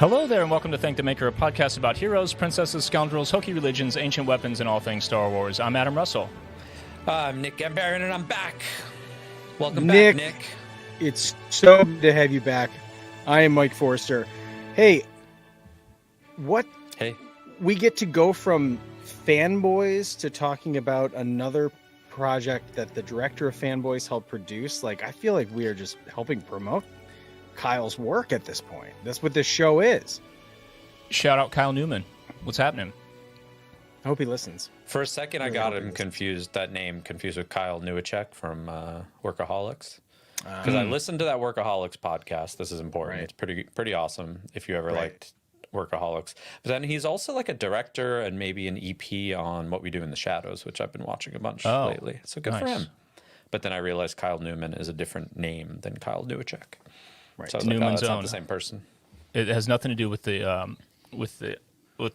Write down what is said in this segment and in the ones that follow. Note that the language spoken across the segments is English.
Hello there, and welcome to Thank the Maker, a podcast about heroes, princesses, scoundrels, hokey religions, ancient weapons, and all things Star Wars. I'm Adam Russell. I'm Nick Gambarian, and I'm back. Welcome Nick, back, Nick. It's so good to have you back. I am Mike Forster. Hey, what? Hey. We get to go from fanboys to talking about another project that the director of Fanboys helped produce. Like, I feel like we are just helping promote Kyle's work at this point. That's what this show is. Shout out Kyle Newman. What's happening? I hope he listens. For a second, I got him confused, that name confused with Kyle Newacek from Workaholics. Because I listened to that Workaholics podcast. This is important. Right. It's pretty awesome if you ever liked Workaholics. But then he's also like a director and maybe an EP on What We Do in the Shadows, which I've been watching a bunch lately. So good for him. But then I realized Kyle Newman is a different name than Kyle Newacek. Right. So I was Newman's like, oh, that's own. not the same person. It has nothing to do with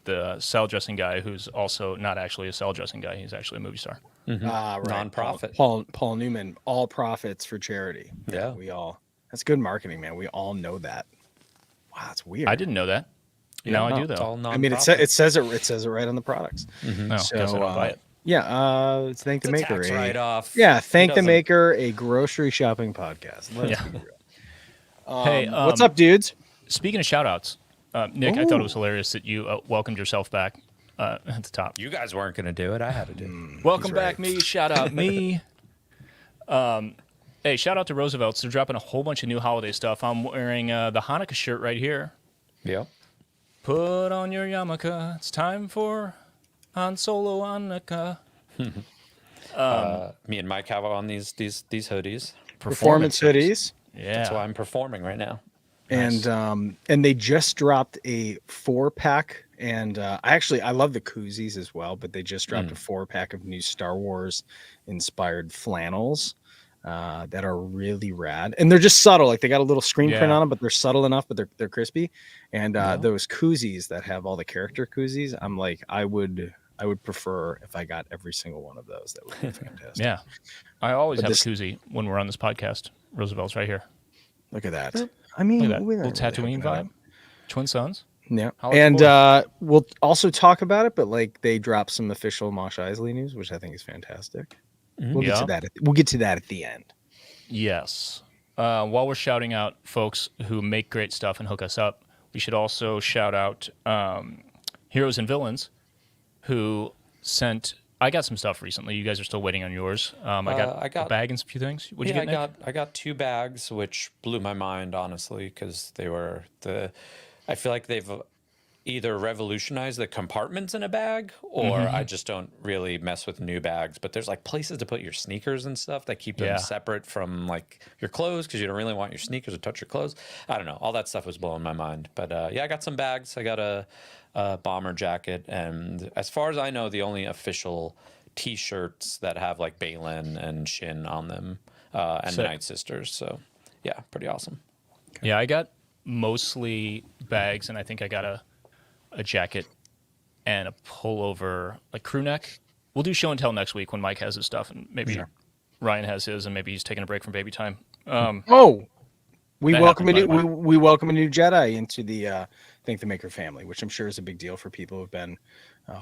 the salad dressing guy, who's also not actually a salad dressing guy. He's actually a movie star. Mm-hmm. Right. Non-profit. Paul Newman, all profits for charity. Yeah. That's good marketing, man. We all know that. Wow, that's weird. I didn't know that. Now I do, It's though. all I mean, it says it right on the products. Mm-hmm. No, So, guess I don't buy it. Yeah, it's Thank the Maker. Tax write-off. Yeah, Thank the doesn't- Maker, a grocery shopping podcast. Let's be real. Hey, What's up, dudes? Speaking of shout-outs, Nick, I thought it was hilarious that you welcomed yourself back at the top. You guys weren't going to do it. I had to do it. Welcome back, right. me. Shout out, me. Hey, shout out to Roosevelt's. They're dropping a whole bunch of new holiday stuff. I'm wearing the Hanukkah shirt right here. Yep. Put on your yarmulke. It's time for Han Solo Hanukkah. Me and Mike have on these hoodies. Performance hoodies. Yeah. That's why I'm performing right now. And they just dropped a 4-pack, and I love the koozies as well, but they just dropped a 4-pack of new Star Wars inspired flannels that are really rad, and they're just subtle. Like, they got a little screen print on them, but they're subtle enough, but they're crispy. And those koozies that have all the character koozies, I'm like, I would prefer if I got every single one of those. That would be fantastic. Yeah. I always But have a koozie when we're on this podcast. Roosevelt's right here. Look at that. I mean, Look at that. we're Little not really Tatooine hooking it up. vibe. Twin Sons. Yeah, How about and the we'll also talk about it, but like, they dropped some official Mos Eisley news, which I think is fantastic. We'll get to that. We'll get to that at the end. Yes. While we're shouting out folks who make great stuff and hook us up, we should also shout out Heroes and Villains, who sent. I got some stuff recently. You guys are still waiting on yours. I got a bag and a few things. What'd you get, Nick? I got 2 bags, which blew my mind, honestly, because they were I feel like they've either revolutionized the compartments in a bag, or I just don't really mess with new bags. But there's like places to put your sneakers and stuff that keep them separate from like your clothes, because you don't really want your sneakers to touch your clothes. I don't know. All that stuff was blowing my mind. But I got some bags. I got a bomber jacket, and as far as I know, the only official T-shirts that have like Baylan and Shin on them, and the Night Sisters. So yeah, pretty awesome. Yeah, I got mostly bags, and I think I got a jacket and a pullover, like crew neck. We'll do show and tell next week when Mike has his stuff, and maybe Ryan has his, and maybe he's taking a break from baby time. We welcome a new Jedi into the Thank the Maker family, which I'm sure is a big deal for people who've been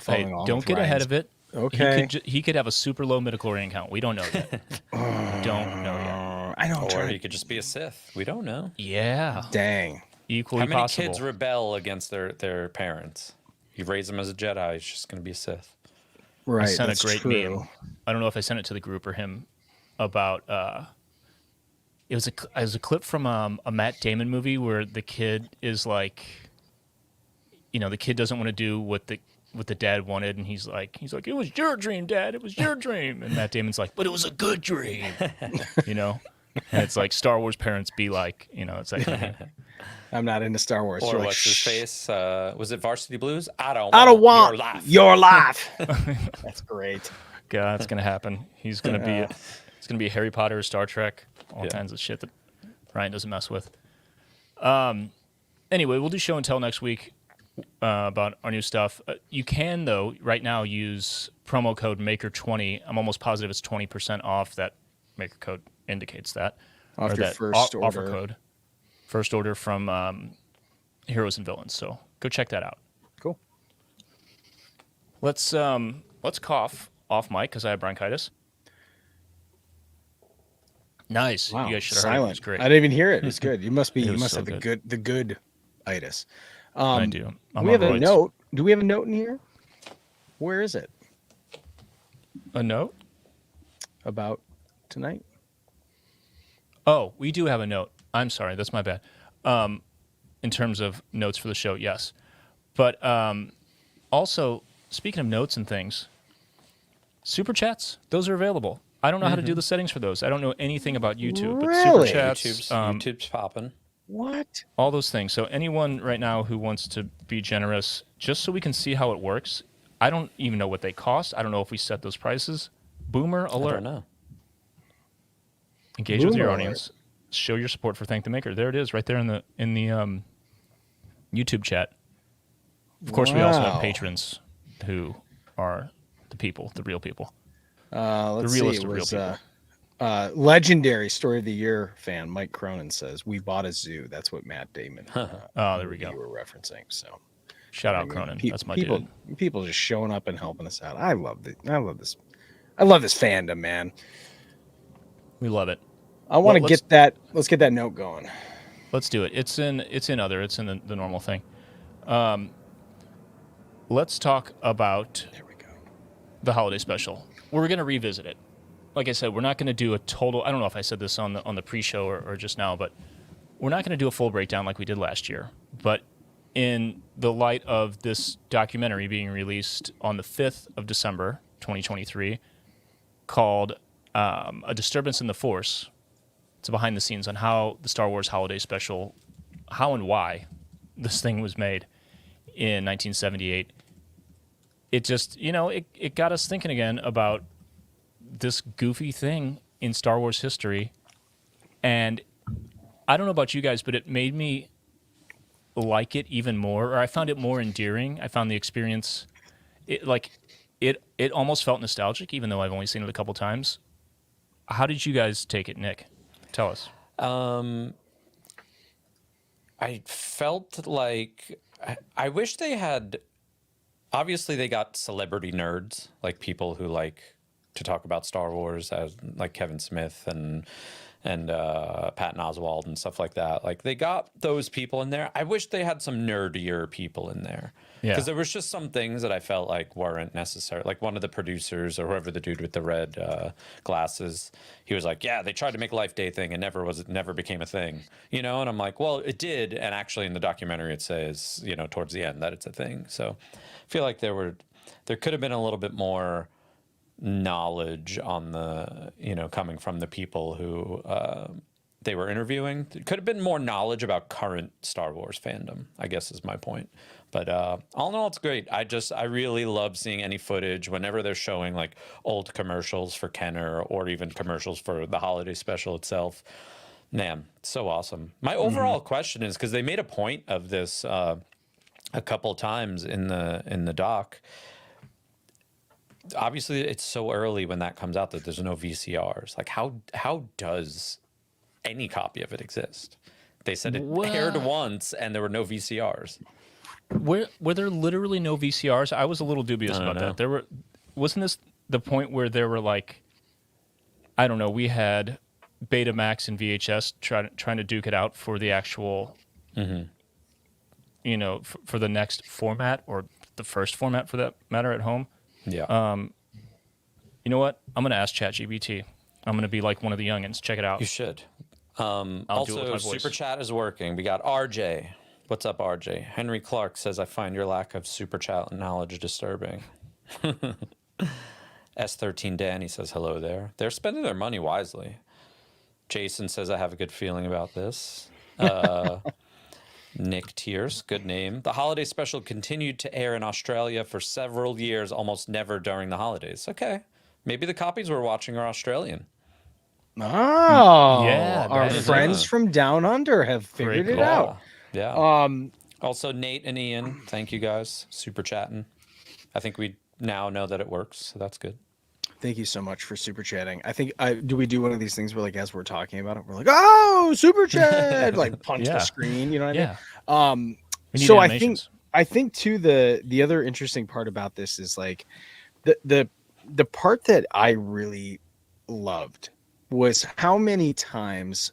following along. Don't get ahead of it. Okay. He could have a super low midichlorian count. We don't know yet. Don't know yet. I don't. Or he could just be a Sith. We don't know. Yeah. Dang. Equally How many possible. kids rebel against their parents? You raise them as a Jedi, he's just going to be a Sith. Right. I sent that's a great true. meme. I don't know if I sent it to the group or him about. It was a clip from a Matt Damon movie where the kid is like, the kid doesn't want to do what the dad wanted, and he's like, it was your dream, Dad. It was your dream. And Matt Damon's like, but it was a good dream. And it's like Star Wars parents be like, it's like. I'm not into Star Wars. Or You're what's his face? Was it Varsity Blues? I don't want your life. your life. That's great. God, it's gonna happen. He's gonna be. It's gonna be Harry Potter, Star Trek, all kinds of shit that Ryan doesn't mess with. Anyway, we'll do show and tell next week about our new stuff. You can, though, right now use promo code Maker20. I'm almost positive it's 20% off. That Maker code indicates that. Off Or your that first offer order. code. First order from Heroes and Villains. So go check that out. Cool. Let's cough off mic because I have bronchitis. Nice. Wow. You guys should have heard it. It was Silent. great. I didn't even hear it. It was good. You must was so have good. the good itis. I do. I'm We have on a roids. note. Do we have a note in here? Where is it? A note? About tonight? Oh, we do have a note. I'm sorry. That's my bad. In terms of notes for the show, yes. But also, speaking of notes and things, super chats, those are available. I don't know how to do the settings for those. I don't know anything about YouTube. But Really? super chats, YouTube's popping. What? all those things. So anyone right now who wants to be generous, just so we can see how it works, I don't even know what they cost. I don't know if we set those prices. Boomer I alert. don't know. Engage with your Boomer audience. Show your support for Thank the Maker. There it is, right there in the YouTube chat. Of course, we also have Wow. patrons who are the people, the real people. Let's The realest see. It of real was people. legendary Story of the Year fan Mike Cronin says, "We bought a zoo." That's what Matt Damon. Oh, there we go. You were referencing. So Shout I out mean, Cronin. That's my people, dude. people just showing up and helping us out. I love this. I love this fandom, man. We love it. I want to Well, let's- get that. Let's get that note going. Let's do it. It's in other. It's in the normal thing. Let's talk about There we go. the holiday special. We're going to revisit it. Like I said, we're not going to do a total. I don't know if I said this on the pre-show or just now, but we're not going to do a full breakdown like we did last year. But in the light of this documentary being released on the 5th of December, 2023, called A Disturbance in the Force, it's a behind the scenes on how the Star Wars holiday special, how and why this thing was made in 1978. It just, it got us thinking again about this goofy thing in Star Wars history. And I don't know about you guys, but it made me like it even more, or I found it more endearing. I found the experience, it almost felt nostalgic, even though I've only seen it a couple times. How did you guys take it, Nick? Tell us. I felt like I wish they had. Obviously, they got celebrity nerds, like people who like to talk about Star Wars, as like Kevin Smith and Patton Oswalt and stuff like that. Like they got those people in there. I wish they had some nerdier people in there. Yeah. Because there was just some things that I felt like weren't necessary. Like one of the producers or whoever the dude with the red glasses, he was like, "Yeah, they tried to make a Life Day thing and it never became a thing." And I'm like, well, it did. And actually in the documentary it says, towards the end that it's a thing. So I feel like there could have been a little bit more knowledge on the, coming from the people who they were interviewing. There could have been more knowledge about current Star Wars fandom, I guess is my point. But all in all, it's great. I really love seeing any footage whenever they're showing like old commercials for Kenner or even commercials for the holiday special itself. Man, so awesome. My overall question is, because they made a point of this a couple times in the doc. Obviously, it's so early when that comes out that there's no VCRs. Like, how does any copy of it exist? They said it aired once and there were no VCRs. Were there literally no VCRs? I was a little dubious about that. Wasn't this the point where there were like, I don't know, we had Betamax and VHS trying to duke it out for the actual, for the next format or the first format for that matter at home. Yeah. You know what? I'm going to ask ChatGPT. I'm going to be like one of the youngins. Check it out. You should. I'll do it with Also, my voice. Super Chat is working. We got RJ. What's up, RJ? Henry Clark says, "I find your lack of Super Chat knowledge disturbing." S13 Danny says, "Hello there." They're spending their money wisely. Jason says, "I have a good feeling about this." Nick Tierce, good name. The holiday special continued to air in Australia for several years, almost never during the holidays. Okay. Maybe the copies we're watching are Australian. Oh, Yeah, our that is friends from down under have figured it out. Yeah. Also, Nate and Ian, thank you guys. Super chatting. I think we now know that it works, so that's good. Thank you so much for super chatting. I think do we do one of these things where like as we're talking about it, we're like, "Oh, super chat!" like punch the screen. You know what I mean? We need So animations. I think too the other interesting part about this is like the part that I really loved was how many times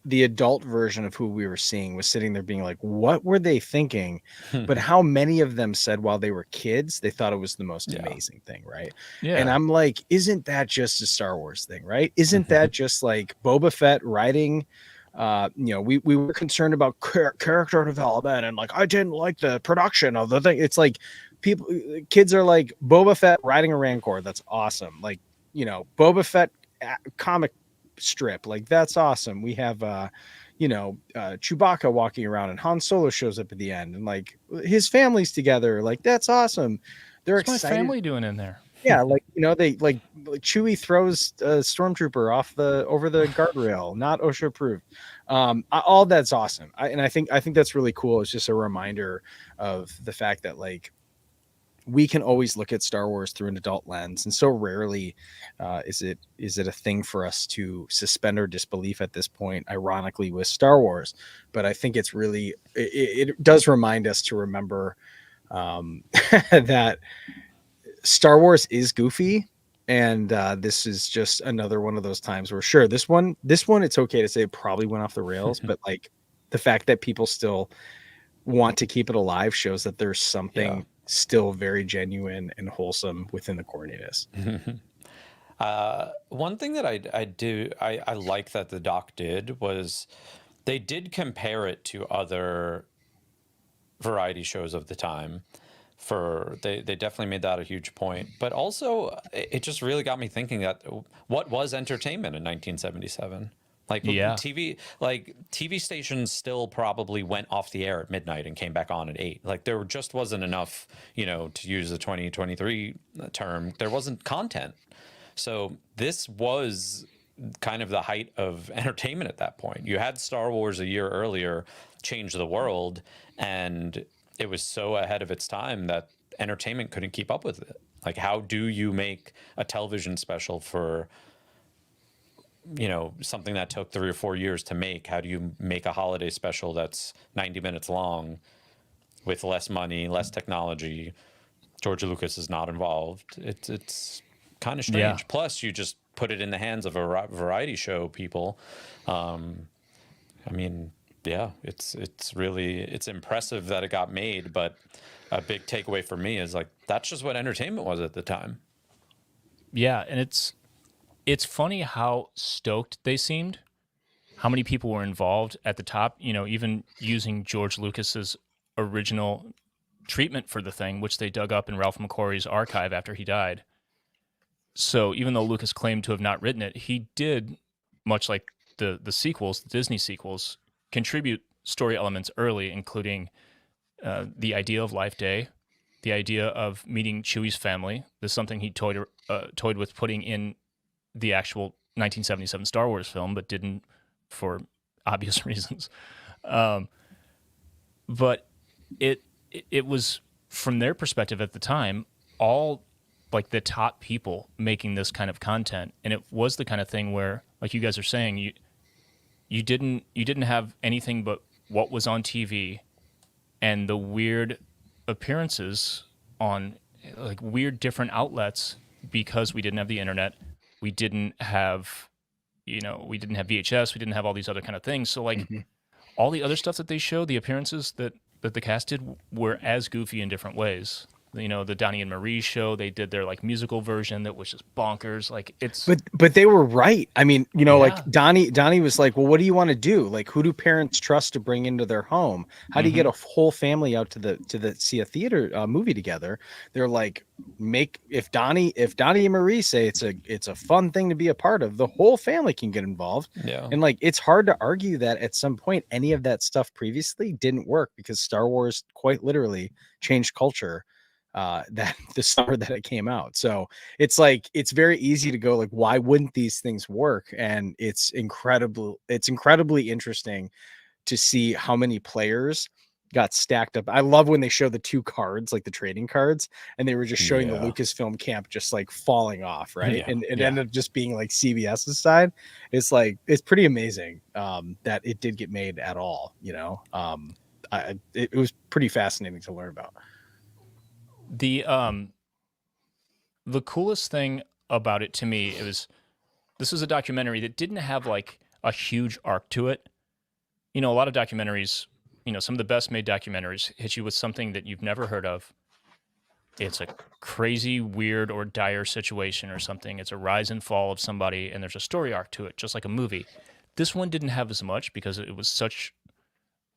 the adult version of who we were seeing was sitting there being like, what were they thinking? But how many of them said while they were kids, they thought it was the most Yeah. amazing thing, right? Yeah. And I'm like, isn't that just a Star Wars thing, right? Isn't that just like Boba Fett riding? We were concerned about character development and like I didn't like the production of the thing. It's like kids are like Boba Fett riding a Rancor. That's awesome. Like, Boba Fett comic strip, like that's awesome. We have Chewbacca walking around and Han Solo shows up at the end and like his family's together, like that's awesome. They're What's excited. my family doing in there? Yeah, like they like Chewie throws a stormtrooper over the guardrail, not OSHA approved. All that's awesome. I think that's really cool. It's just a reminder of the fact that like we can always look at Star Wars through an adult lens, and so rarely is it a thing for us to suspend our disbelief at this point, ironically, with Star Wars. But I think it's really it does remind us to remember that Star Wars is goofy, and this is just another one of those times where sure, this one it's okay to say it probably went off the rails, but like the fact that people still want to keep it alive shows that there's something still very genuine and wholesome within the corniness. One thing that I like that the doc did was they did compare it to other variety shows of the time. They definitely made that a huge point, but also it just really got me thinking that what was entertainment in 1977? Like TV stations still probably went off the air at midnight and came back on at 8. Like there just wasn't enough, to use the 2023 term, there wasn't content. So this was kind of the height of entertainment at that point. You had Star Wars a year earlier change the world, and it was so ahead of its time that entertainment couldn't keep up with it. Like, how do you make a television special for, something that took 3 or 4 years to make? How do you make a holiday special that's 90 minutes long with less money, less technology? George Lucas is not involved. It's kind of strange. Yeah. Plus, you just put it in the hands of a variety show people. It's impressive that it got made, but a big takeaway for me is like that's just what entertainment was at the time. Yeah, and it's funny how stoked they seemed, how many people were involved at the top, even using George Lucas's original treatment for the thing, which they dug up in Ralph McQuarrie's archive after he died. So even though Lucas claimed to have not written it, he did, much like the sequels, the Disney sequels, contribute story elements early, including the idea of Life Day, the idea of meeting Chewie's family. This is something he toyed with putting in the actual 1977 Star Wars film, but didn't for obvious reasons. But it was, from their perspective at the time, all like the top people making this kind of content, and it was the kind of thing where, like you guys are saying, you didn't have anything but what was on TV and the weird appearances on like weird different outlets, because we didn't have the internet, we didn't have VHS, we didn't have all these other kind of things. So like all the other stuff that they showed, the appearances that the cast did were as goofy in different ways. The Donnie and Marie show, they did their like musical version that was just bonkers. Like it's but they were right. I mean, like Donnie was like, well, what do you want to do? Like, who do parents trust to bring into their home? How do you get a whole family out to see a theater movie together? They're like, if Donnie and Marie say it's a fun thing to be a part of, the whole family can get involved. Yeah. And like, it's hard to argue that at some point any of that stuff previously didn't work, because Star Wars quite literally changed culture that the summer that it came out. So it's like, it's very easy to go like, why wouldn't these things work? And it's incredibly interesting to see how many players got stacked up. I love when they show the two cards, like the trading cards, and they were just showing the Lucasfilm camp just like falling off, right? And it ended up just being like CBS's side. It's like, it's pretty amazing that it did get made at all, it was pretty fascinating to learn about. The coolest thing about it to me, this was a documentary that didn't have like a huge arc to it. A lot of documentaries, some of the best made documentaries hit you with something that you've never heard of. It's a crazy, weird, or dire situation or something. It's a rise and fall of somebody, and there's a story arc to it, just like a movie. This one didn't have as much because it was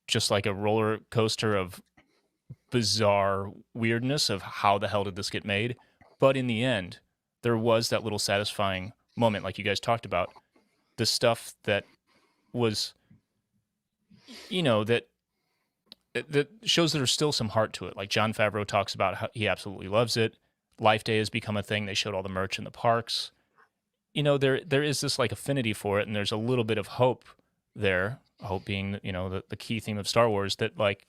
just like a roller coaster of bizarre weirdness of how the hell did this get made. But in the end, there was that little satisfying moment, like you guys talked about. The stuff that was, that shows that there's still some heart to it. Like Jon Favreau talks about how he absolutely loves it. Life Day has become a thing. They showed all the merch in the parks. There is this like affinity for it, and there's a little bit of hope there. Hope being, the key theme of Star Wars, that like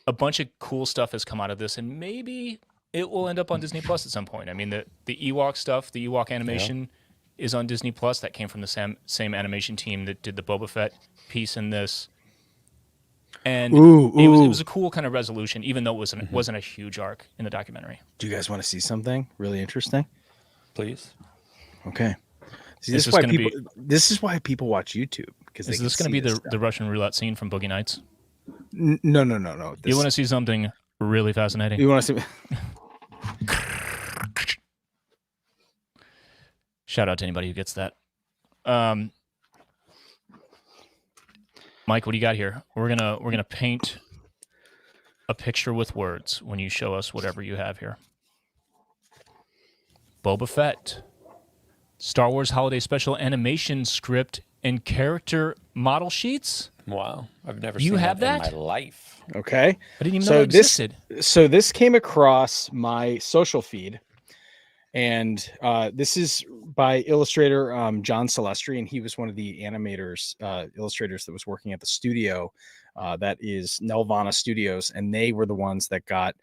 a bunch of cool stuff has come out of this, and maybe it will end up on Disney Plus at some point. I mean, the Ewok stuff, the Ewok animation is on Disney Plus. That came from the same animation team that did the Boba Fett piece in this. And it was a cool kind of resolution, even though it wasn't a huge arc in the documentary. Do you guys want to see something really interesting? Please. Okay. See, this is why people watch YouTube, because is this going to be the Russian roulette scene from Boogie Nights? No. You want to see something really fascinating? You want to see? Shout out to anybody who gets that. Mike, what do you got here? We're gonna paint a picture with words when you show us whatever you have here. Boba Fett, Star Wars Holiday Special animation script and character model sheets. Wow, I've never seen that in my life. Okay, I didn't even know that existed. So this came across my social feed, and this is by illustrator John Celestri, and he was one of the illustrators that was working at the studio that is Nelvana Studios, and they were the ones that got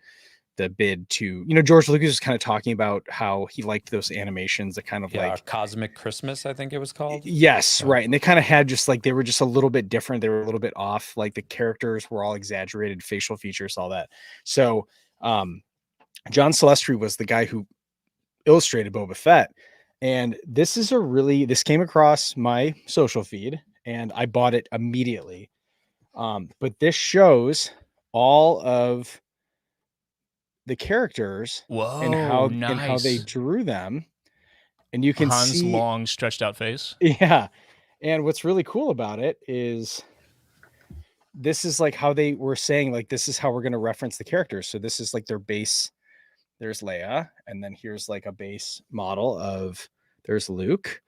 the bid to, George Lucas was kind of talking about how he liked those animations that kind of like Cosmic Christmas, I think it was called. Yes, right. And they kind of had they were just a little bit different. They were a little bit off. Like the characters were all exaggerated, facial features, all that. So John Celestri was the guy who illustrated Boba Fett. And this came across my social feed and I bought it immediately. But this shows all of the characters and how they drew them, and you can Han's see long stretched out face. Yeah, and what's really cool about it is this is like how they were saying, like, this is how we're going to reference the characters. So this is like their base. There's Leia, and then here's like a base model of there's Luke,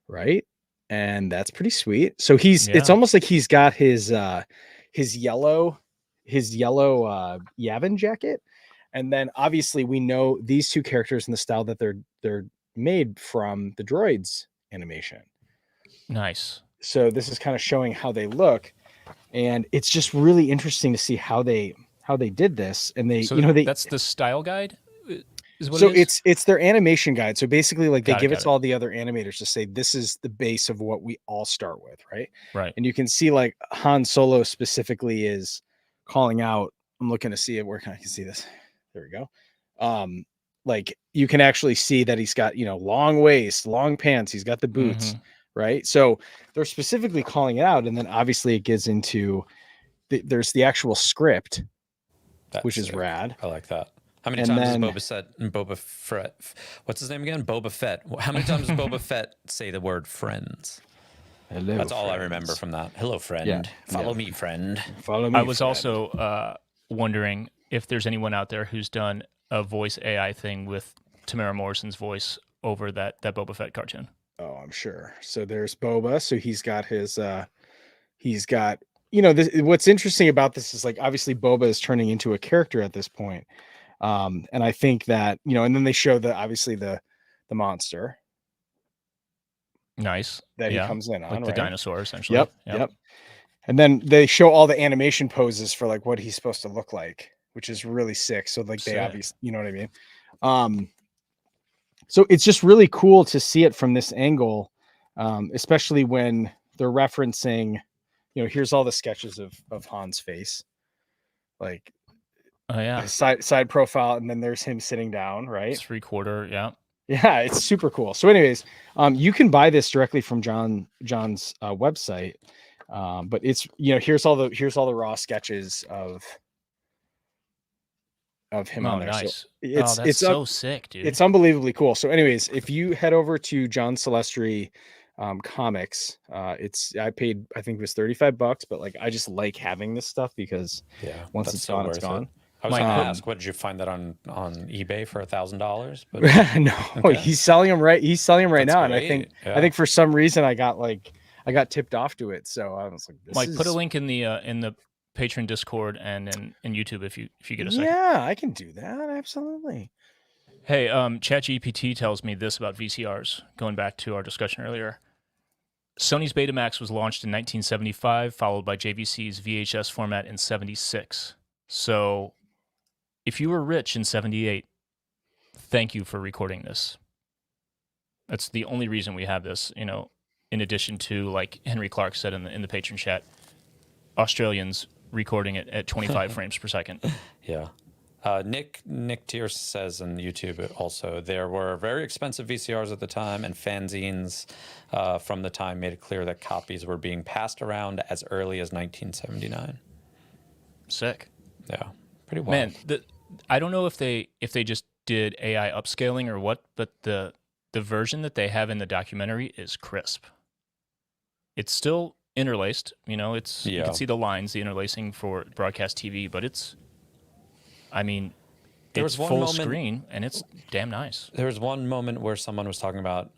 right? And that's pretty sweet. So it's almost like he's got his yellow Yavin jacket. And then obviously we know these two characters in the style that they're made from the droids animation. Nice. So this is kind of showing how they look, and it's just really interesting to see how they did this. And that's the style guide. It's their animation guide. So basically, like they give it to all the other animators to say this is the base of what we all start with, right? Right. And you can see like Han Solo specifically is calling out. I'm looking to see it. Where can I see this? There we go. Like you can actually see that he's got, long waist, long pants. He's got the boots, right? So they're specifically calling it out. And then obviously it gets into there's the actual script, which is rad. I like that. How many times does Boba Fett, what's his name again? Boba Fett. How many times does Boba Fett say the word friends? Hello, That's all I remember from that. Hello, friend. Yeah. Follow me, friend. Follow me. I was also wondering if there's anyone out there who's done a voice AI thing with Tamara Morrison's voice over that Boba Fett cartoon. Oh, I'm sure. So there's Boba. So he's got what's interesting about this is like, obviously Boba is turning into a character at this point. And I think that, and then they show obviously the monster. Nice. That he comes in on, like the right? dinosaur, essentially. Yep. And then they show all the animation poses for like what he's supposed to look like, which is really sick. So like they obviously, you know what I mean? So it's just really cool to see it from this angle, especially when they're referencing, here's all the sketches of Han's face, like Oh yeah, a side profile, and then there's him sitting down, right? it's 3/4. Yeah. Yeah, it's super cool. So, anyways, you can buy this directly from John's website, but it's here's all the raw sketches of him Oh, on there. So nice. Oh, that's so sick, dude. it's unbelievably cool. So, anyways, if you head over to John Celestri comics, I paid, I think it was $35, but like I just like having this stuff because Yeah, once that's it's so gone, it's worth it. gone. I was going to Mike, ask, what did you find that on eBay for $1,000? But No, okay. he's selling them right. He's selling them right That's now, and great. I think for some reason I got tipped off to it. So I was like, Mike, put a link in the patron Discord and in YouTube if you get a second. Yeah, I can do that. Absolutely. Hey, ChatGPT tells me this about VCRs. Going back to our discussion earlier, Sony's Betamax was launched in 1975, followed by JVC's VHS format in 76. So, if you were rich in 78, thank you for recording this. That's the only reason we have this. In addition to, like Henry Clark said in the patron chat, Australians recording it at 25 frames per second. Yeah. Nick Tier says on YouTube also, there were very expensive VCRs at the time, and fanzines from the time made it clear that copies were being passed around as early as 1979. Sick. Yeah, pretty wild. Man, I don't know if they just did AI upscaling or what, but the version that they have in the documentary is crisp. It's still interlaced, you can see the lines, the interlacing for broadcast TV, but it's full screen and it's damn nice. There was one moment where someone was talking about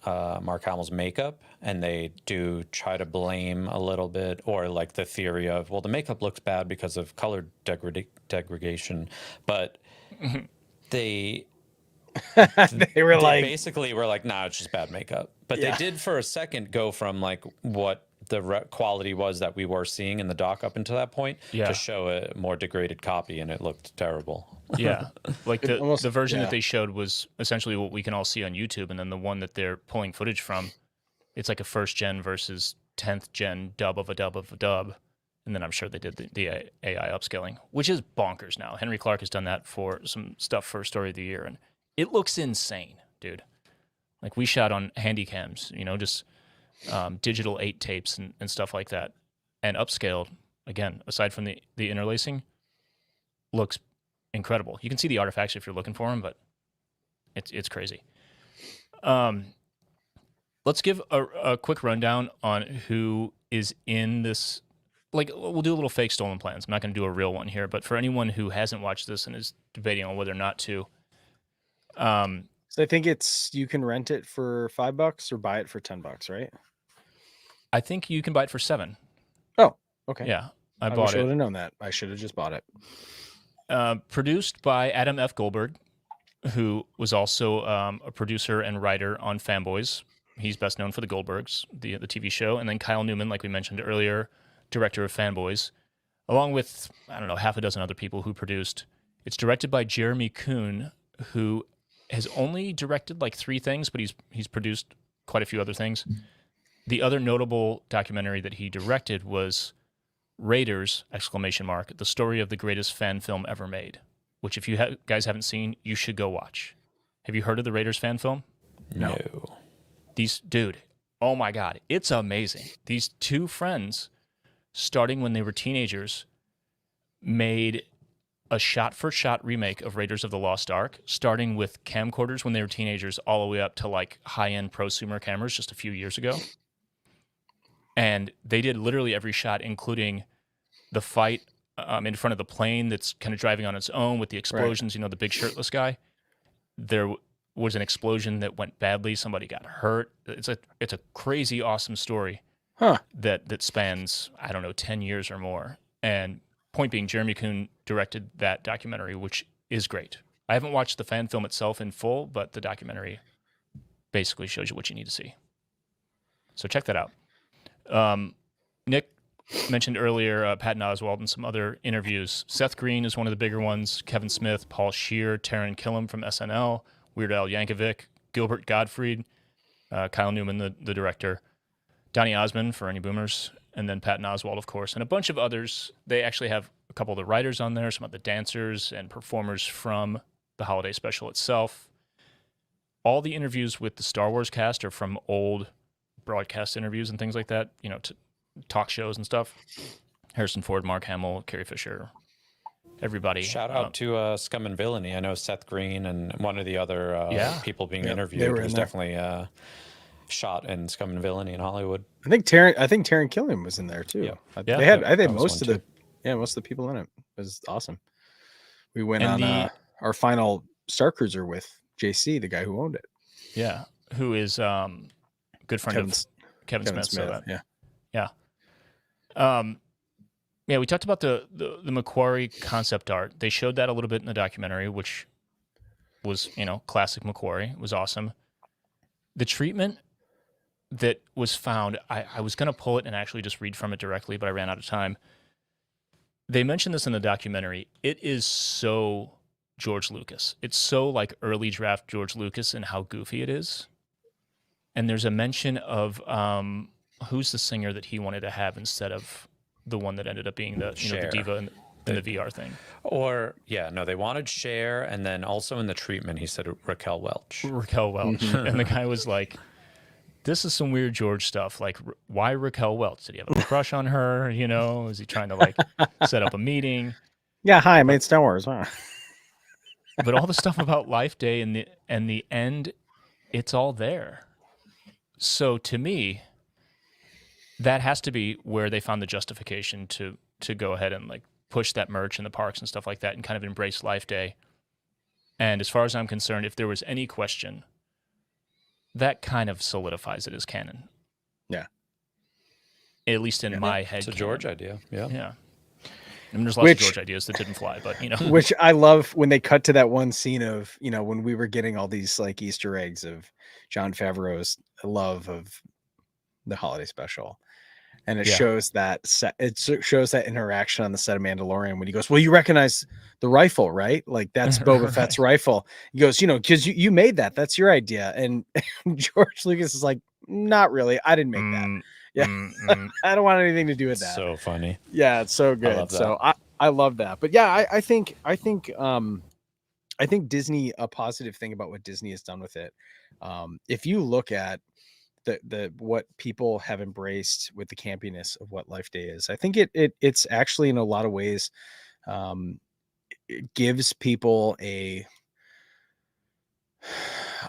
Mark Hamill's makeup, and they do try to blame a little bit, or like the theory of, well, the makeup looks bad because of color degradation, but they basically were like, nah, it's just bad makeup. But they did for a second go from like what the quality was that we were seeing in the doc up until that point to show a more degraded copy, and it looked terrible. Yeah, like the version that they showed was essentially what we can all see on YouTube, and then the one that they're pulling footage from, it's like a first gen versus 10th gen dub of a dub of a dub, and then I'm sure they did the AI upscaling, which is bonkers now. Henry Clark has done that for some stuff for Story of the Year, and it looks insane, dude. Like we shot on handy cams, just digital 8 tapes and stuff like that, and upscaled, again, aside from the interlacing, looks incredible. You can see the artifacts if you're looking for them, but it's crazy. Let's give a quick rundown on who is in this. Like, we'll do a little fake stolen plans. I'm not going to do a real one here, but for anyone who hasn't watched this and is debating on whether or not to, so I think you can rent it for $5 or buy it for $10, right? I think you can buy it for $7. Oh, okay. Yeah, I wish bought I it. would have known that. I should have just bought it. Produced by Adam F. Goldberg, who was also a producer and writer on Fanboys. He's best known for the Goldbergs, the TV show. And then Kyle Newman, like we mentioned earlier, director of Fanboys, along with, I don't know, half a dozen other people who produced. It's directed by Jeremy Kuhn, who has only directed like 3 things, but he's produced quite a few other things. The other notable documentary that he directed was Raiders! The story of the greatest fan film ever made, which if you guys haven't seen, you should go watch. Have you heard of the Raiders fan film? No. Dude, oh my God, it's amazing. These 2 friends, starting when they were teenagers, made a shot-for-shot remake of Raiders of the Lost Ark, starting with camcorders when they were teenagers all the way up to like high-end prosumer cameras just a few years ago. And they did literally every shot, including the fight in front of the plane that's kind of driving on its own with the explosions, the big shirtless guy. There was an explosion that went badly. Somebody got hurt. It's a crazy, awesome story that spans, I don't know, 10 years or more. And point being, Jeremy Kuhn directed that documentary, which is great. I haven't watched the fan film itself in full, but the documentary basically shows you what you need to see. So check that out. Nick mentioned earlier Patton Oswalt and some other interviews. Seth Green is one of the bigger ones. Kevin Smith, Paul Scheer, Taron Killam from SNL, Weird Al Yankovic, Gilbert Gottfried, Kyle Newman, the director, Donny Osmond for any boomers, and then Patton Oswalt, of course, and a bunch of others. They actually have a couple of the writers on there, some of the dancers and performers from the holiday special itself. All the interviews with the Star Wars cast are from old broadcast interviews and things like that, talk shows and stuff. Harrison Ford, Mark Hamill, Carrie Fisher, everybody. Shout out to Scum and Villainy. I know Seth Green and one of the other people being interviewed was definitely shot in Scum and Villainy in Hollywood. I think Taron Killian was in there too. Yeah. I think most of the people in it. It was awesome. We went on our final Starcruiser with JC, the guy who owned it. Yeah, who is good friend of Kevin Smith. So yeah. Yeah, we talked about the Macquarie concept art. They showed that a little bit in the documentary, which was, classic Macquarie. It was awesome. The treatment that was found, I was going to pull it and actually just read from it directly, but I ran out of time. They mentioned this in the documentary. It is so George Lucas. It's so like early draft George Lucas and how goofy it is. And there's a mention of who's the singer that he wanted to have instead of the one that ended up being the the diva in the VR thing. They wanted Cher, and then also in the treatment he said Raquel Welch. And the guy was like, this is some weird George stuff. Like, why Raquel Welch? Did he have a crush on her? Is he trying to like set up a meeting? Yeah, hi, I made Star Wars. Wow. But all the stuff about Life Day and the end, it's all there. So to me, that has to be where they found the justification to go ahead and like push that merch in the parks and stuff like that and kind of embrace Life Day. And as far as I'm concerned, if there was any question, that kind of solidifies it as canon. Yeah. At least in my head. It's a George idea. Yeah. Yeah. I mean, there's lots of George ideas that didn't fly, but Which I love when they cut to that one scene of, when we were getting all these like Easter eggs of Jon Favreau's love of the holiday special. And it shows that interaction on the set of Mandalorian when he goes, well, you recognize the rifle, right? Like that's Boba Fett's rifle. He goes, because you made that. That's your idea. And George Lucas is like, not really. I didn't make that. Yeah. I don't want anything to do with that. So funny. Yeah, it's so good. I love that. But yeah, I think Disney, a positive thing about what Disney has done with it. If you look at the what people have embraced with the campiness of what Life Day is, I think it's actually in a lot of ways it gives people a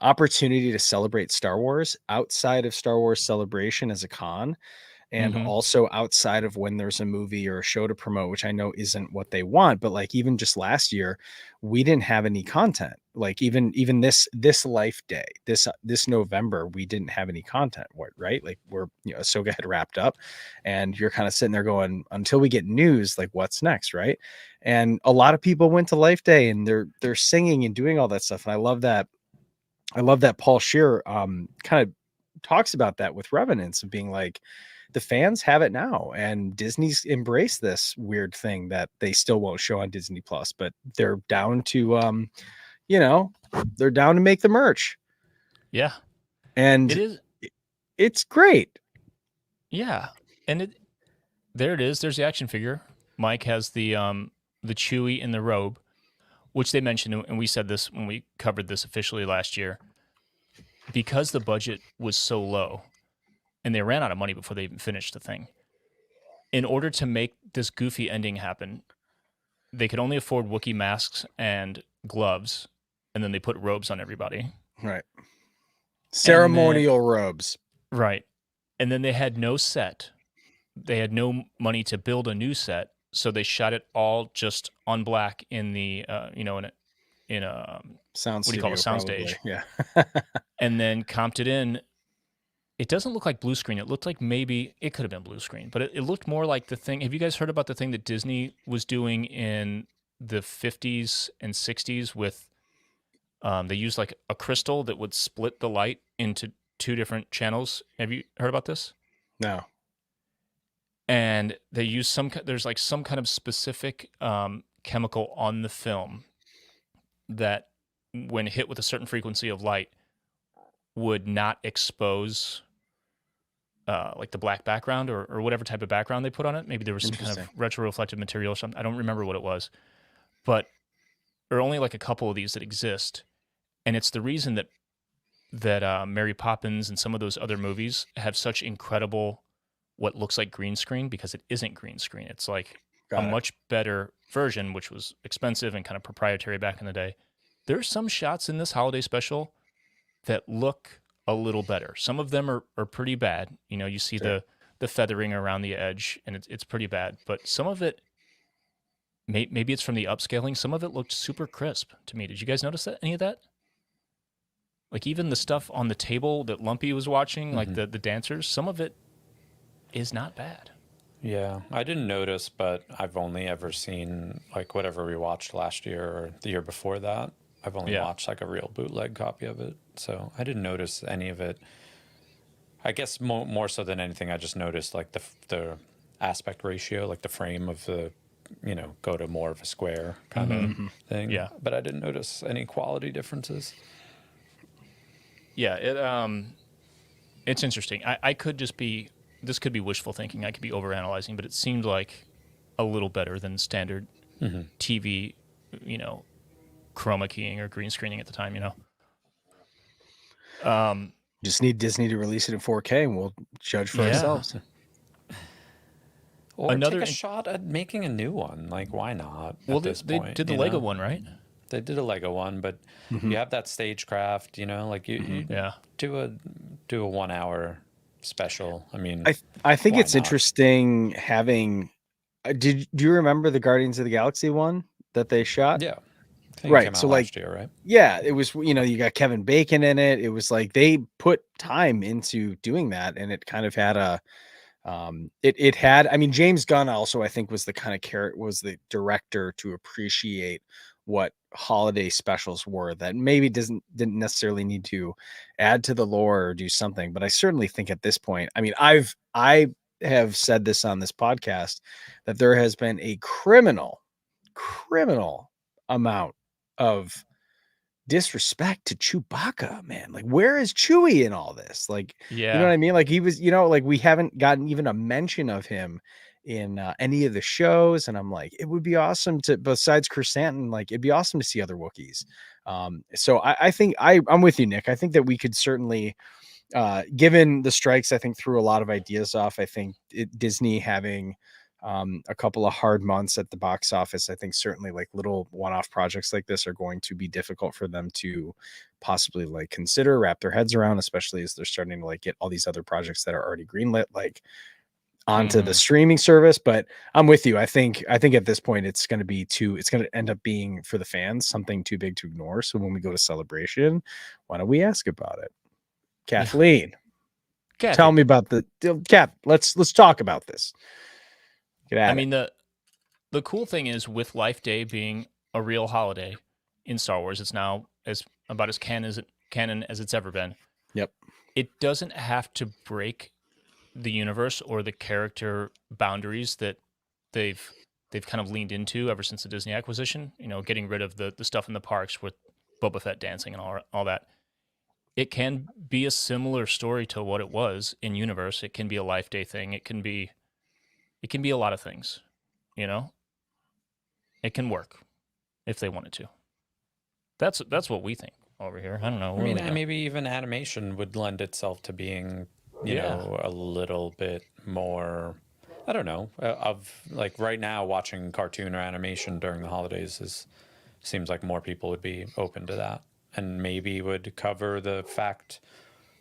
opportunity to celebrate Star Wars outside of Star Wars Celebration as a con, and also outside of when there's a movie or a show to promote, which I know isn't what they want, but like even just last year, we didn't have any content. Like even this Life Day, this November, we didn't have any content, right? Like Ahsoka had wrapped up, and you're kind of sitting there going, until we get news, like what's next, right? And a lot of people went to Life Day and they're singing and doing all that stuff, and I love that Paul Scheer kind of talks about that with Revenants of being like, the fans have it now, and Disney's embraced this weird thing that they still won't show on Disney Plus, but they're down to, they're down to make the merch. Yeah. And it's great. Yeah. And there it is. There's the action figure. Mike has the Chewie in the robe, which they mentioned, and we said this when we covered this officially last year, because the budget was so low and they ran out of money before they even finished the thing. In order to make this goofy ending happen, they could only afford Wookiee masks and gloves, and then they put robes on everybody. Right. Ceremonial robes. Right. And then they had no set. They had no money to build a new set, so they shot it all just on black in the in a sound. What do you call it? Soundstage. Yeah. And then comped it in. It doesn't look like blue screen. It looked like maybe it could have been blue screen, but it looked more like the thing. Have you guys heard about the thing that Disney was doing in the 50s and 60s with, they used like a crystal that would split the light into two different channels. Have you heard about this? No. And they use there's like some kind of specific chemical on the film that when hit with a certain frequency of light would not expose like the black background or whatever type of background they put on it. Maybe there was some kind of Interesting. retro reflective material or something. I don't remember what it was, but there are only like a couple of these that exist, and it's the reason that Mary Poppins and some of those other movies have such incredible what looks like green screen, because it isn't green screen. It's like a Got it. much better version, which was expensive and kind of proprietary back in the day. There's some shots in this holiday special that look a little better. Some of them are pretty bad. You know, you see Sure. the feathering around the edge, and it's pretty bad. But some of it, maybe it's from the upscaling. Some of it looked super crisp to me. Did you guys notice that? Any of that? Like even the stuff on the table that Lumpy was watching, like the dancers, some of it is not bad. Yeah, I didn't notice, but I've only ever seen like whatever we watched last year or the year before that. I've only Yeah. watched like a real bootleg copy of it, so I didn't notice any of it. I guess more so than anything, I just noticed like the aspect ratio, like the frame of the, go to more of a square kind of thing. Yeah. But I didn't notice any quality differences. Yeah, it's interesting. I could just be, this could be wishful thinking. I could be overanalyzing, but it seemed like a little better than standard TV, chroma keying or green screening at the time, Just need Disney to release it in 4K, and we'll judge for Yeah. ourselves. Or Another take a in- shot at making a new one. Like, why not? Well, at they, this they point, did the you Lego know? one, right? They did a Lego one, but you have that stagecraft. Like you Yeah. do a 1 hour special. I mean, I think why it's not? interesting having. Do you remember the Guardians of the Galaxy one that they shot? Yeah, I think Right, It came out so, like- last year, right? Yeah, it was. You got Kevin Bacon in it. It was like they put time into doing that, and it kind of had a. It had. I mean, James Gunn also, I think, was the kind of was the director to appreciate what holiday specials were that maybe didn't necessarily need to add to the lore or do something. But I certainly think at this point, I mean, I have said this on this podcast that there has been a criminal amount of disrespect to Chewbacca, man. Like, where is Chewie in all this? Like, Yeah. you know what I mean? Like, he was, like we haven't gotten even a mention of him in any of the shows. And I'm like, it would be awesome to, besides Christensen, like, it'd be awesome to see other Wookiees. So I think I'm with you, Nick. I think that we could certainly, given the strikes, I think threw a lot of ideas off. I think Disney having a couple of hard months at the box office, I think certainly like little one-off projects like this are going to be difficult for them to possibly like consider, wrap their heads around, especially as they're starting to like get all these other projects that are already greenlit like onto the streaming service. But I'm with you. I think at this point it's going to end up being, for the fans, something too big to ignore. So when we go to Celebration, why don't we ask about it? Kathleen, Kathy, tell me about let's talk about this. Get at I it. mean, the cool thing is, with Life Day being a real holiday in Star Wars, it's now about as canon as it's ever been. Yep. It doesn't have to break the universe or the character boundaries that they've kind of leaned into ever since the Disney acquisition. Getting rid of the stuff in the parks with Boba Fett dancing and all that. It can be a similar story to what it was in universe. It can be a Life Day thing. It can be a lot of things. It can work if they wanted to. That's what we think over here. I don't know. I mean, and maybe even animation would lend itself to being, you know, a little bit more. I don't know. Of like right now, watching cartoon or animation during the holidays seems like more people would be open to that, and maybe would cover the fact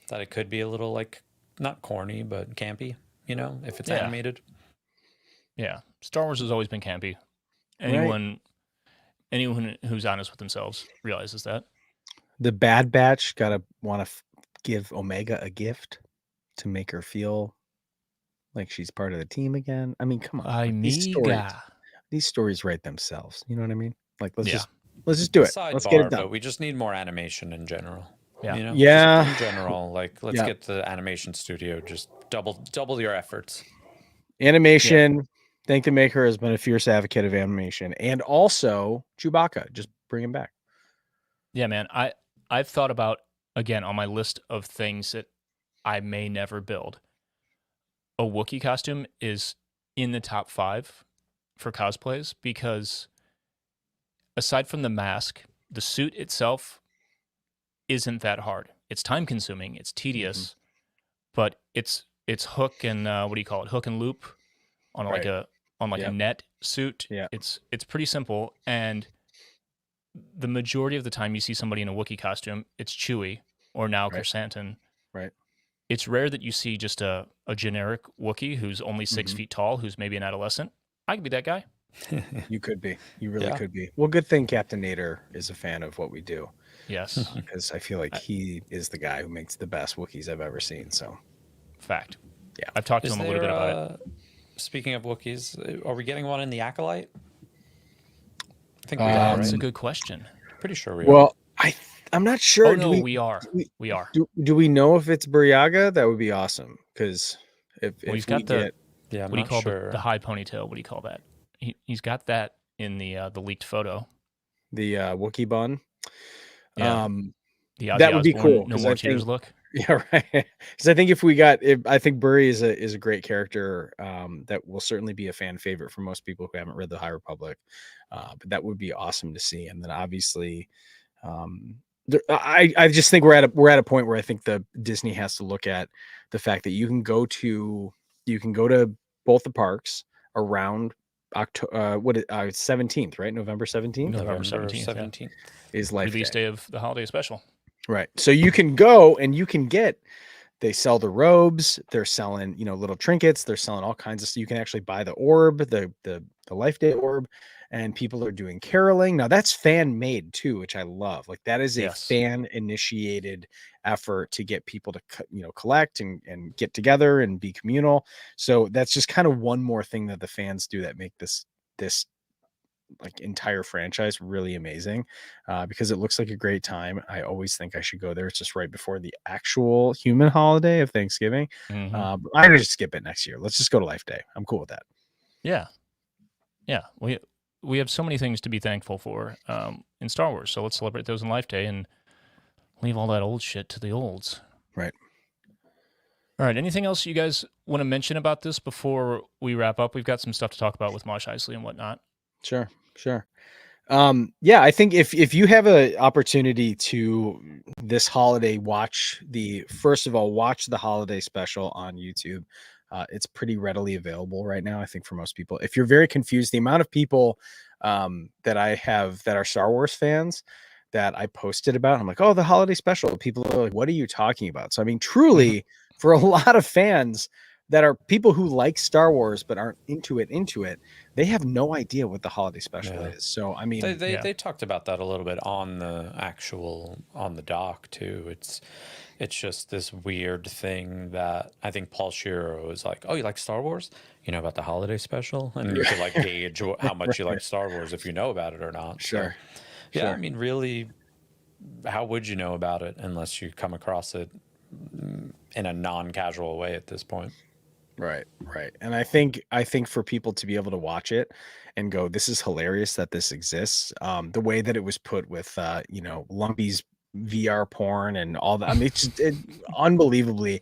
that it could be a little like not corny but campy. If it's animated. Yeah, Star Wars has always been campy. Anyone who's honest with themselves realizes that. The Bad Batch gotta want to give Omega a gift to make her feel like she's part of the team again. I mean, come on, like, these stories write themselves. You know what I mean? Like, let's just do it. Let's get it done. But we just need more animation in general. Yeah. Yeah. Just in general, like let's get the animation studio just double your efforts. Animation. Think the maker has been a fierce advocate of animation, and also Chewbacca. Just bring him back. Yeah, man. I've thought about, again, on my list of things that I may never build. a Wookiee costume is in the top 5 for cosplays because aside from the mask, the suit itself isn't that hard. It's time consuming, it's tedious, but it's hook and what do you call it? Hook and loop on like Right. a net suit. Yeah. It's pretty simple, and the majority of the time you see somebody in a Wookiee costume, it's Chewie or now Right. Chrysanthemum. Right. It's rare that you see just a generic Wookiee who's only 6 feet tall, who's maybe an adolescent. I could be that guy. You could be. You really Yeah. could be. Well, good thing Captain Nader is a fan of what we do, Yes. because I feel like he is the guy who makes the best Wookiees I've ever seen. So Fact. Yeah. I've talked to Is him a little bit there, about it. speaking of Wookiees, are we getting one in the Acolyte? I think we are, That's right? a good question. Pretty sure we are. well, I'm not sure. Oh no, we are. We are. Do we know if it's Buryaga? That would be awesome, because if Well, he's we got the get Yeah, I'm what do you not call sure. the high ponytail? What do you call that? He's got that in the leaked photo. the Wookiee bun, Yeah. The Ozzy that would be Osbourne cool. No 'Cause More I Tears think, look. yeah, right. Because I think if we got, I think Burry is a great character, that will certainly be a fan favorite for most people who haven't read the High Republic. But that would be awesome to see. And then obviously, I just think we're at a point where I think the Disney has to look at the fact that you can go to both the parks around October 17th, right? November 17th November November 17th, 17th. is Life Release Day. day of the holiday special. Right. So you can go and you can get, they sell the robes, they're selling, little trinkets, they're selling all kinds of stuff. You can actually buy the orb, the Life Day orb, and people are doing caroling. Now that's fan made too, which I love. Like that is a Yes. fan initiated effort to get people to collect and get together and be communal. So that's just kind of one more thing that the fans do that make this like entire franchise really amazing, because it looks like a great time. I always think I should go there. It's just right before the actual human holiday of Thanksgiving. Mhm. I'm gonna just skip it next year. Let's just go to Life Day. I'm cool with that. Yeah. We have so many things to be thankful for in Star Wars. So let's celebrate those in Life Day and leave all that old shit to the olds. Right. All right. Anything else you guys want to mention about this before we wrap up? We've got some stuff to talk about with Mos Eisley and whatnot. Sure. Yeah, I think if you have an opportunity to this holiday watch the holiday special on YouTube. It's pretty readily available right now, I think, for most people. If you're very confused, the amount of people that I have that are Star Wars fans that I posted about, I'm like, oh, the holiday special. People are like, what are you talking about? So I mean, truly, for a lot of fans that are people who like Star Wars but aren't into it, they have no idea what the holiday special Yeah. is. So I mean, They talked about that a little bit on the doc too. It's just this weird thing that I think Paul Shearer was like, "Oh, you like Star Wars? You know about the holiday special?" And you can like gauge how much you like Star Wars if you know about it or not. Sure. So, yeah, Sure. I mean, really, how would you know about it unless you come across it in a non-casual way at this point? Right. And I think for people to be able to watch it and go, this is hilarious that this exists. The way that it was put with Lumpy's VR porn and all that. I mean, it's just unbelievably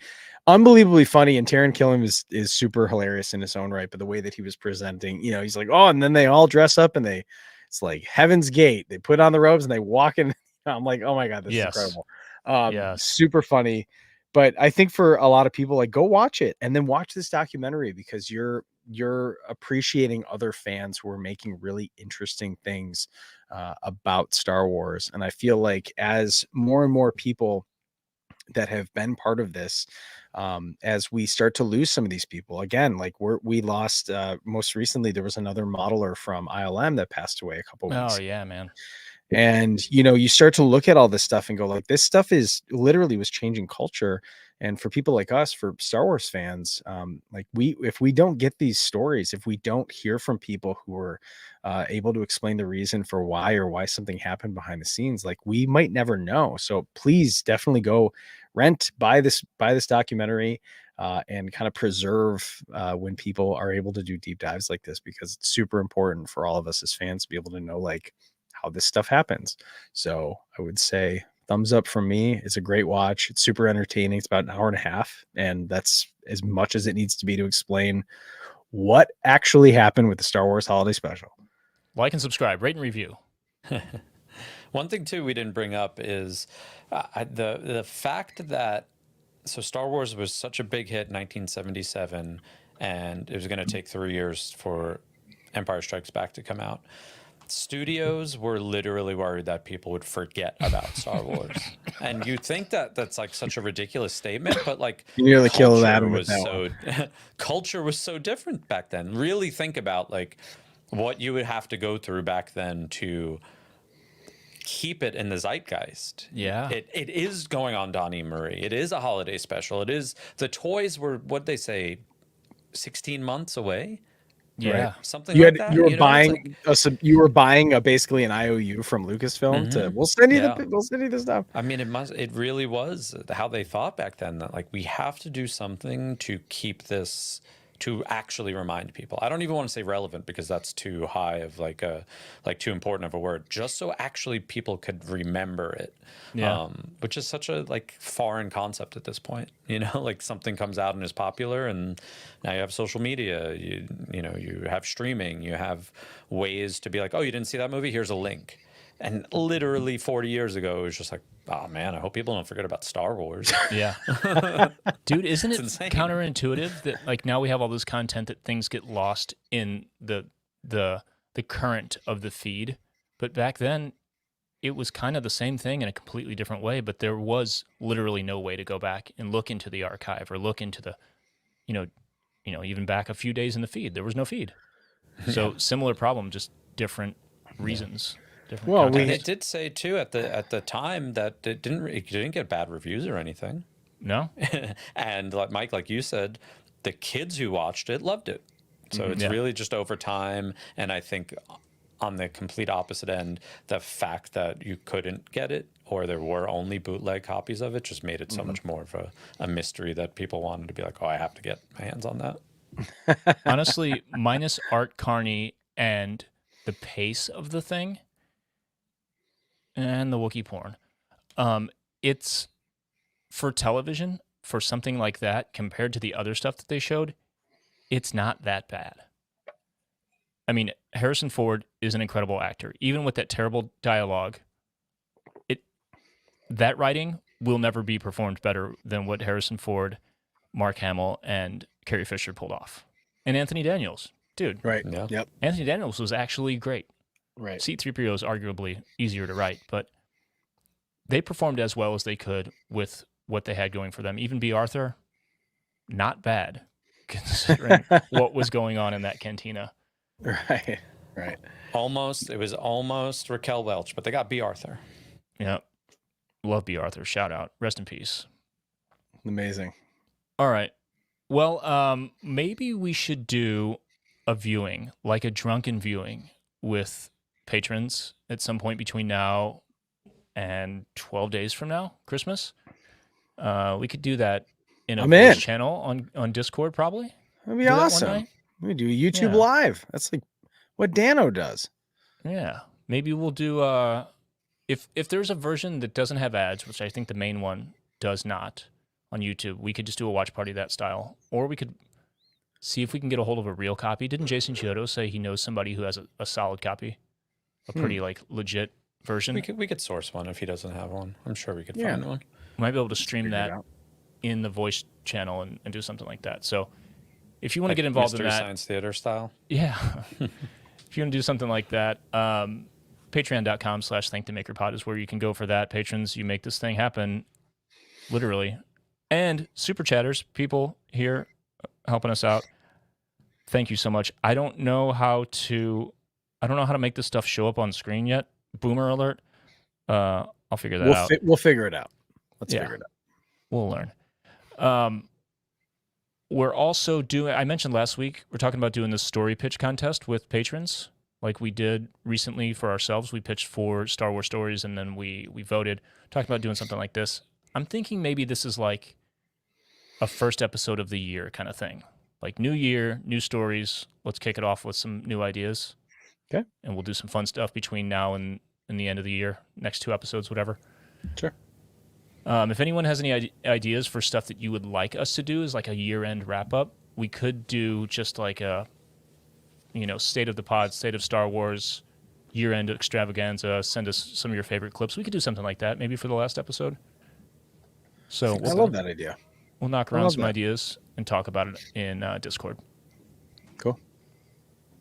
funny. And Taron Killam is super hilarious in his own right. But the way that he was presenting, he's like, oh, and then they all dress up and it's like Heaven's Gate. They put on the robes and they walk in. I'm like, oh my God, this is incredible. Yes. Super funny. But I think for a lot of people, like, go watch it and then watch this documentary, because you're appreciating other fans who are making really interesting things about Star Wars. And I feel like as more and more people that have been part of this, as we start to lose some of these people again, like we lost most recently, there was another modeler from ILM that passed away a couple weeks. Oh yeah, man. And you start to look at all this stuff and go, like, this stuff is literally was changing culture. And for people like us, for Star Wars fans, like if we don't get these stories, if we don't hear from people who are able to explain the reason for why something happened behind the scenes, like, we might never know. So please definitely go buy this documentary, and kind of preserve when people are able to do deep dives like this, because it's super important for all of us as fans to be able to know, like, how this stuff happens. So I would say thumbs up from me. It's a great watch. It's super entertaining. It's about an hour and a half, and that's as much as it needs to be to explain what actually happened with the Star Wars Holiday Special. Like and subscribe, rate and review. One thing too we didn't bring up is the fact that Star Wars was such a big hit in 1977, and it was going to take 3 years for Empire Strikes Back to come out. Studios were literally worried that people would forget about Star Wars, and you think that that's like such a ridiculous statement, but like you nearly killed that. Culture was so different back then. Really think about like what you would have to go through back then to keep it in the zeitgeist. Yeah, it is going on Donnie Marie. It is a holiday special. It is, the toys were, what they say, 16 months away. Yeah, right? Something like that. You were buying basically an IOU from Lucasfilm to we'll send you the stuff. I mean, it really was how they thought back then, that like we have to do something to keep this, to actually remind people. I don't even want to say relevant because that's too high of like too important of a word. Just so actually people could remember it. Yeah. Which is such a like foreign concept at this point. You know, like something comes out and is popular, and now you have social media. You know, you have streaming. You have ways to be like, oh, you didn't see that movie? Here's a link. And literally 40 years ago, it was just like, oh man, I hope people don't forget about Star Wars. Yeah. Dude, isn't it insane. Counterintuitive that like now we have all this content that things get lost in the current of the feed? But back then it was kind of the same thing in a completely different way, but there was literally no way to go back and look into the archive or look into the, you know, even back a few days in the feed. There was no feed. So similar problem, just different reasons. Well, it did say too at the time that it didn't get bad reviews or anything. No. And like Mike, like you said, the kids who watched it loved it. So it's really just over time. And I think on the complete opposite end, the fact that you couldn't get it or there were only bootleg copies of it just made it so much more of a mystery that people wanted to be like, oh, I have to get my hands on that. Honestly, minus Art Carney and the pace of the thing, and the Wookiee porn. It's for television, for something like that, compared to the other stuff that they showed, it's not that bad. I mean, Harrison Ford is an incredible actor. Even with that terrible dialogue, that writing will never be performed better than what Harrison Ford, Mark Hamill, and Carrie Fisher pulled off. And Anthony Daniels. Dude. Right. Yeah. Yep. Anthony Daniels was actually great. Right. C-3PO is arguably easier to write, but they performed as well as they could with what they had going for them. Even B. Arthur, not bad, considering what was going on in that cantina. Right. It was almost Raquel Welch, but they got B. Arthur. Yeah. Love B. Arthur. Shout out. Rest in peace. Amazing. All right. Well, maybe we should do a viewing, like a drunken viewing with patrons at some point between now and 12 days from now, Christmas. We could do that in a voice channel on Discord, probably. That'd be awesome. We do a YouTube live. That's like what Dano does. Yeah. Maybe we'll do if there's a version that doesn't have ads, which I think the main one does not on YouTube, we could just do a watch party that style. Or we could see if we can get a hold of a real copy. Didn't Jason Chiodo say he knows somebody who has a solid copy? A pretty like legit version? We could source one if he doesn't have one. I'm sure we could find one. We might be able to stream that in the voice channel and do something like that. So if you want to get involved in that, Science Theater style. Yeah. If you want to do something like that, patreon.com/thankthemakerpod is where you can go for that. Patrons, you make this thing happen, literally. And super chatters, people here helping us out. Thank you so much. I don't know how to make this stuff show up on screen yet. Boomer alert. I'll figure that out. We'll figure it out. Let's figure it out. We'll learn. We're also doing, I mentioned last week, we're talking about doing this story pitch contest with patrons like we did recently for ourselves. We pitched for Star Wars stories and then we voted. Talking about doing something like this. I'm thinking maybe this is like a first episode of the year kind of thing. Like new year, new stories. Let's kick it off with some new ideas. Okay. And we'll do some fun stuff between now and the end of the year. Next 2 episodes, whatever. Sure. If anyone has any ideas for stuff that you would like us to do as like a year-end wrap-up, we could do just like a, state of the pod, state of Star Wars, year-end extravaganza. Send us some of your favorite clips. We could do something like that maybe for the last episode. So I love that idea. We'll knock around some ideas and talk about it in Discord. Cool.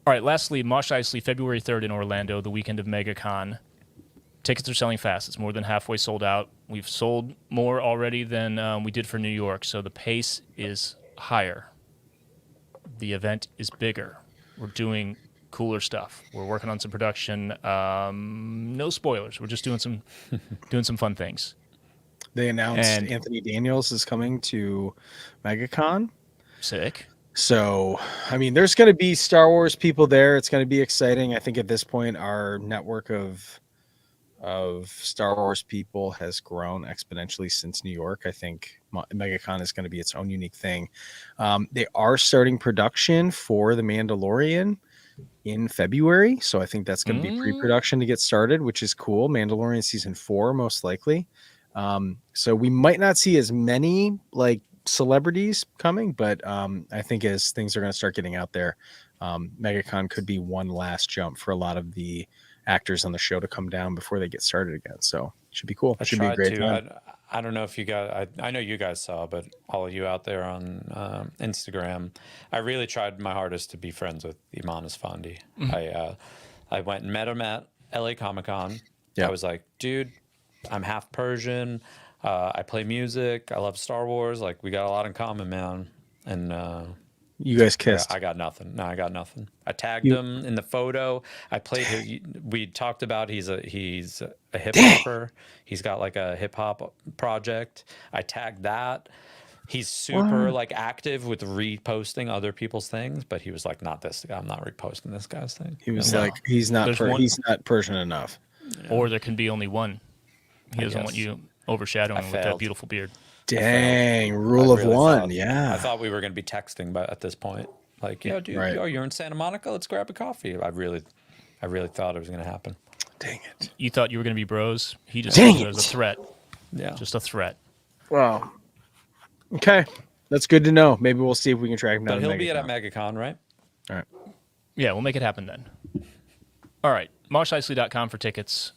All right, lastly, Mosh Isley, February 3rd in Orlando, the weekend of MegaCon. Tickets are selling fast. It's more than halfway sold out. We've sold more already than we did for New York, so the pace is higher. The event is bigger. We're doing cooler stuff. We're working on some production. No spoilers. We're just doing some fun things. They announced Anthony Daniels is coming to MegaCon. Sick. So, I mean, there's going to be Star Wars people there. It's going to be exciting. I think at this point, our network of Star Wars people has grown exponentially since New York. I think MegaCon is going to be its own unique thing. They are starting production for The Mandalorian in February. So I think that's going to be pre-production to get started, which is cool. Mandalorian season 4, most likely. So we might not see as many like celebrities coming, but I think as things are going to start getting out there, MegaCon could be one last jump for a lot of the actors on the show to come down before they get started again. So it should be cool. It should be a great time. I don't know if you guys, I know you guys saw, but all of you out there on Instagram, I really tried my hardest to be friends with Iman Esfandi. I went and met him at LA Comic-Con. Yeah. I was like, dude, I'm half Persian. I play music. I love Star Wars. Like, we got a lot in common, man. And you guys kissed. I got nothing. No, I got nothing. I tagged him in the photo. I played. We talked about he's a hip hopper. He's got like a hip hop project. I tagged that. He's super like active with reposting other people's things, but he was like, "Not this guy. I'm not reposting this guy's thing." He was like, "He's not Persian enough." Or there can be only one. He doesn't want you overshadowing with that beautiful beard. Dang, rule of one. Yeah. I thought we were going to be texting, but at this point, like, yo, dude, you're in Santa Monica. Let's grab a coffee. I really thought it was going to happen. Dang it. You thought you were going to be bros. He just said it as a threat. Yeah. Just a threat. Well, okay. That's good to know. Maybe we'll see if we can track him down. But he'll be at MegaCon, right? All right. Yeah, we'll make it happen then. All right. MoshIsley.com for tickets.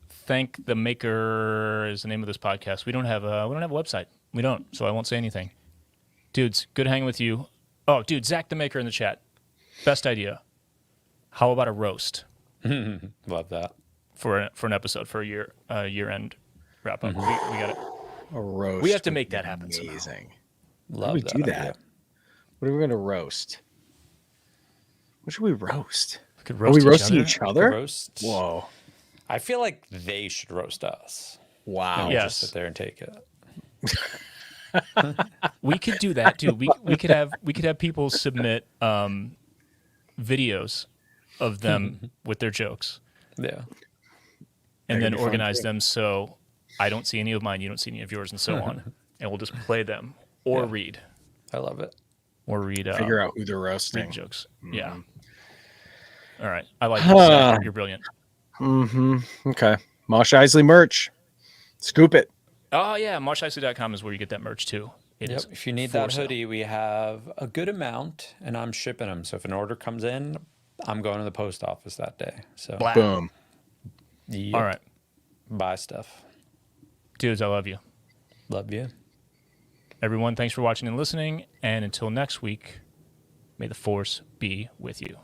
Thank the Maker is the name of this podcast. We don't have a website. We don't, so I won't say anything. Dudes, good hanging with you. Oh, dude, Zach the Maker in the chat. Best idea. How about a roast? Love that. For an episode for a year-end wrap-up. We got it. A roast. We have to make that happen. Amazing. Love How do we do idea. that? What are we going to roast? What should we roast? We could Are we roasting each each other? Roast. Whoa. I feel like they should roast us. Wow. And we'll Yes. just sit there and take it. We could do that too. We could have people submit videos of them with their jokes, Yeah. and then be fun organize too. them so I don't see any of mine, you don't see any of yours, and so on. And we'll just play them or read. I love it. Or read. Figure out who they're read roasting. jokes. Yeah. All right. I like this. Zach. You're brilliant. Okay. Mosh Isley merch. Scoop it. Oh yeah, MoshIsley.com is where you get that merch too. It is If you need for that sale. hoodie, we have a good amount, and I'm shipping them. So if an order comes in, I'm going to the post office that day. So Blah. Boom. Yep. All right, Buy stuff. dudes, I love you. Love you. Everyone, thanks for watching and listening. And until next week, may the force be with you.